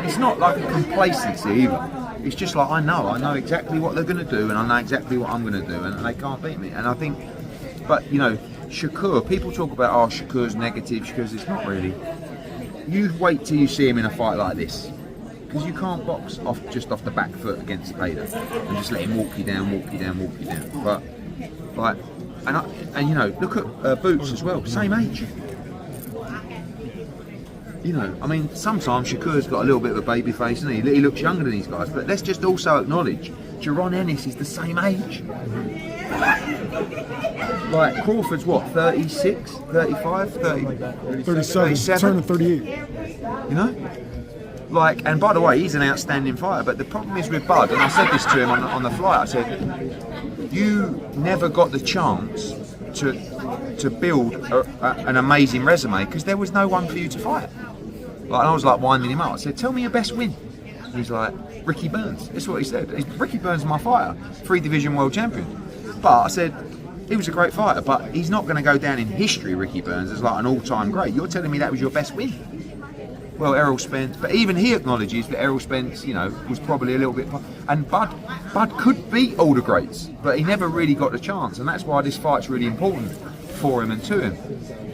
it's not like a complacency either. It's just like I know exactly what they're going to do, and I know exactly what I'm going to do, and they can't beat me. And I think, but you know, Shakur, people talk about, oh, Shakur's negative, it's not really. You wait till you see him in a fight like this, because you can't box just off the back foot against Bader and just let him walk you down. But like, and you know, look at Boots as well, same age. You know, I mean, sometimes Shakur's got a little bit of a baby face, and he looks younger than these guys. But let's just also acknowledge, Jaron Ennis is the same age. Like, Crawford's what, 36, 35, 37, turning 38. You know? Like, and by the way, he's an outstanding fighter, but the problem is with Bud, and I said this to him on the flight, I said, you never got the chance to build an amazing resume because there was no one for you to fight. Like, and I was like winding him up. I said, tell me your best win. And he's like, Ricky Burns. That's what he said. Ricky Burns is my fighter, 3-division world champion. But I said, he was a great fighter, but he's not going to go down in history, Ricky Burns, as like an all-time great. You're telling me that was your best win? Well, Errol Spence, but even he acknowledges that Errol Spence, you know, was probably a little bit. And Bud could beat all the greats, but he never really got the chance, and that's why this fight's really important for him and to him.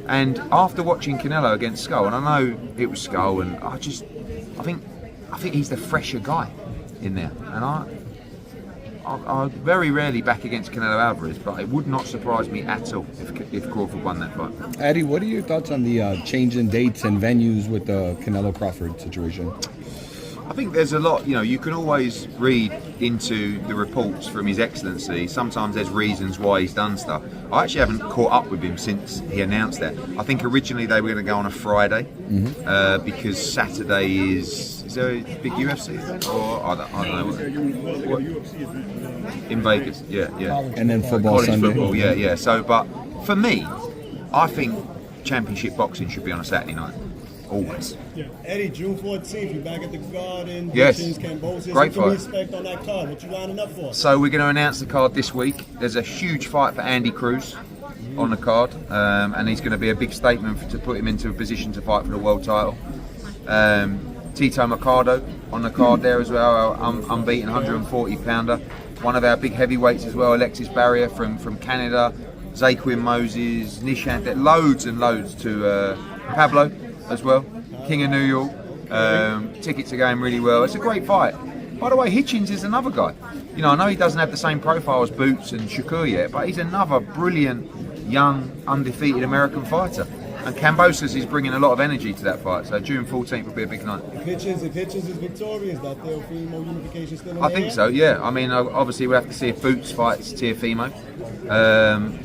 And after watching Canelo against Skull, and I know it was Skull, and I think he's the fresher guy in there, and I very rarely back against Canelo Alvarez, but it would not surprise me at all if Crawford won that fight. Eddie, what are your thoughts on the change in dates and venues with the Canelo Crawford situation? I think there's a lot, you know, you can always read into the reports from His Excellency. Sometimes there's reasons why he's done stuff. I actually haven't caught up with him since he announced that. I think originally they were going to go on a Friday because Saturday is there a big UFC event? Or I don't know. What? In Vegas, yeah. And then football college Sunday. Football, yeah. So, but for me, I think championship boxing should be on a Saturday night. Always. Yeah. Eddie, June 14th, you're back at the Garden. Yes. Great fight. What can we expect on that card? What you lining up for? So we're going to announce the card this week. There's a huge fight for Andy Cruz on the card, and he's going to be a big statement to put him into a position to fight for the world title. Tito Mercado on the card there as well, unbeaten 140 pounder. One of our big heavyweights as well, Alexis Barrier from Canada, Zaquin Moses, Nishan, loads and loads to Pablo as well, King of New York. Tickets are going really well. It's a great fight. By the way, Hitchens is another guy. You know, I know he doesn't have the same profile as Boots and Shakur yet, but he's another brilliant, young, undefeated American fighter. And Kambosos is bringing a lot of energy to that fight, so June 14th will be a big night. If Hitchens is victorious, that Teofimo unification still in I think so, yeah. I mean, obviously we'll have to see if Boots fights Teofimo,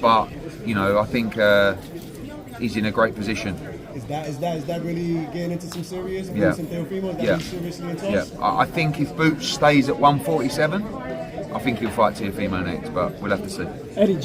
but you know, I think he's in a great position. Is that really getting into some serious? Boots and Teofimo? Is that seriously in talks? Yeah, I think if Boots stays at 147, I think he'll fight Teofimo next, but we'll have to see. Eddie,